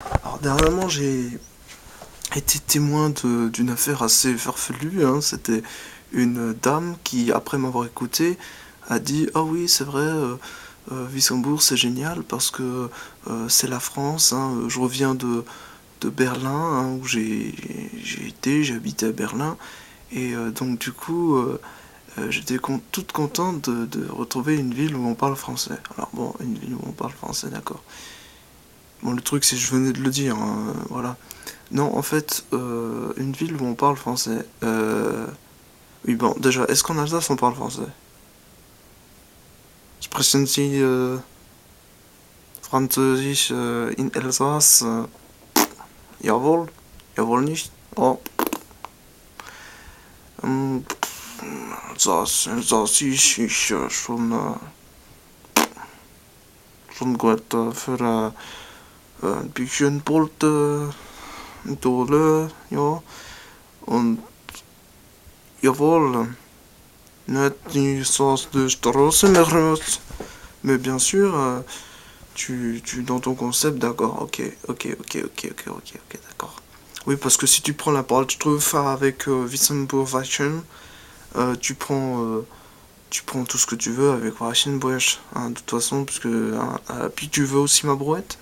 Alors dernièrement, j'ai été témoin d'une affaire assez farfelue, hein. C'était une dame qui, après m'avoir écouté, a dit: «Ah oui, c'est vrai, Wissembourg c'est génial parce que c'est la France, hein. Je reviens de Berlin, hein, où j'ai habité à Berlin, et donc du coup, j'étais toute contente de retrouver une ville où on parle français.» Alors bon, une ville où on parle français, d'accord. Bon, le truc, c'est que je venais de le dire, hein, voilà. Non, en fait, une ville où on parle français. Oui, bon, déjà, est-ce qu'en Alsace on parle français? Sprechen Sie Französisch in Elsass? Jawohl, jawohl nicht. Oh, ähm, Elsassisch ist schon gut für ein bisschen Polte, Dole, ja. Und jawohl, nicht die Sauce de Straße, mais bien sûr, dans ton concept, d'accord, ok, d'accord. Oui, parce que si tu prends la parole, je trouve, avec Wissembourg Weichen, tu prends tout ce que tu veux avec Weichenbusch, hein, de toute façon, parce que, hein, puis tu veux aussi ma brouette.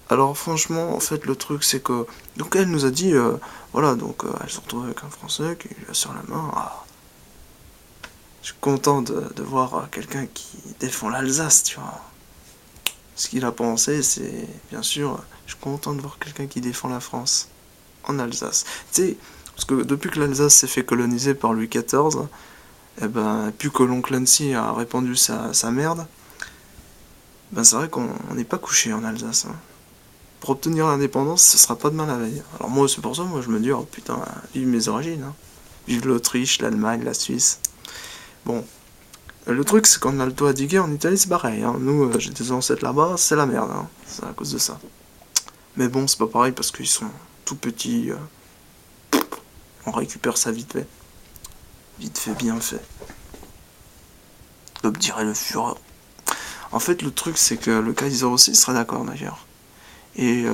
Alors franchement, en fait, le truc, c'est que, donc elle nous a dit, voilà, donc elle se retrouve avec un Français qui lui a sur la main. Ah, je suis content de voir quelqu'un qui défend l'Alsace, tu vois. Ce qu'il a pensé, c'est, bien sûr, je suis content de voir quelqu'un qui défend la France en Alsace. Tu sais, parce que depuis que l'Alsace s'est fait coloniser par Louis XIV, eh ben, plus que l'oncle Nancy a répandu sa merde, ben c'est vrai qu'on n'est pas couché en Alsace, hein. Pour obtenir l'indépendance, ce sera pas demain la veille. Alors moi, c'est pour ça, moi je me dis, oh putain, vive mes origines, hein. Vive l'Autriche, l'Allemagne, la Suisse. Bon, le truc, c'est qu'en Alto Adige, en Italie, c'est pareil, hein. Nous, j'ai des ancêtres là-bas, c'est la merde, hein. C'est à cause de ça. Mais bon, c'est pas pareil parce qu'ils sont tout petits. On récupère ça vite fait. Vite fait, bien fait. Comme dirait le Führer. En fait, le truc, c'est que le Kaiser aussi serait d'accord, d'ailleurs. Et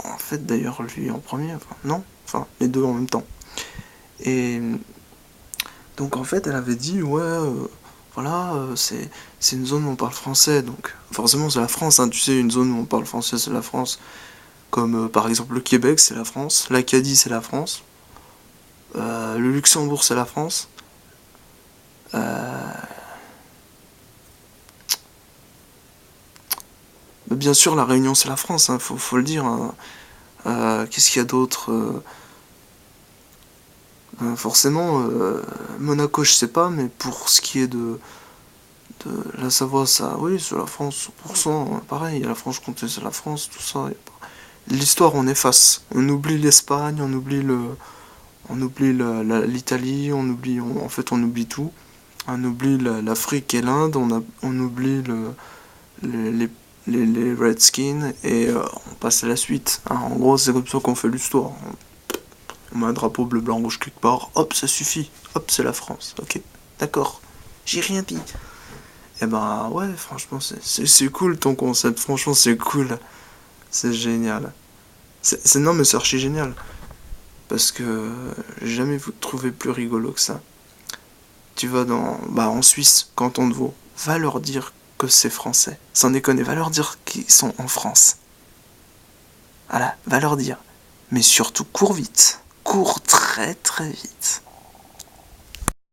en fait, d'ailleurs, lui en premier, enfin, non, enfin, les deux en même temps. Et donc, en fait, elle avait dit, ouais, voilà, c'est une zone où on parle français, donc forcément, c'est la France, hein, tu sais, une zone où on parle français, c'est la France. Comme par exemple le Québec, c'est la France, l'Acadie, c'est la France, le Luxembourg, c'est la France. Bien sûr, la Réunion, c'est la France, hein, faut le dire, hein. Qu'est-ce qu'il y a d'autre? Forcément, Monaco, je sais pas, mais pour ce qui est de la Savoie, ça, oui, c'est la France, 100%, hein, pareil, il y a la Franche-Comté, c'est la France, tout ça. L'histoire, on efface. On oublie l'Espagne, on oublie l'Italie, en fait, on oublie tout. On oublie l'Afrique et l'Inde, on oublie les, les Redskins, et on passe à la suite, hein. En gros, c'est comme ça qu'on fait l'histoire. On met un drapeau bleu, blanc, rouge quelque part, hop, ça suffit. Hop, c'est la France, ok. D'accord. J'ai rien dit. Et ben ouais, franchement, c'est cool ton concept. Franchement, c'est cool. C'est génial. Non, mais c'est archi génial. Parce que j'ai jamais trouvé plus rigolo que ça. Tu vas en Suisse, canton de Vaud, va leur dire que c'est français. Sans déconner, va leur dire qu'ils sont en France. Voilà, va leur dire. Mais surtout, cours vite. Cours très très vite.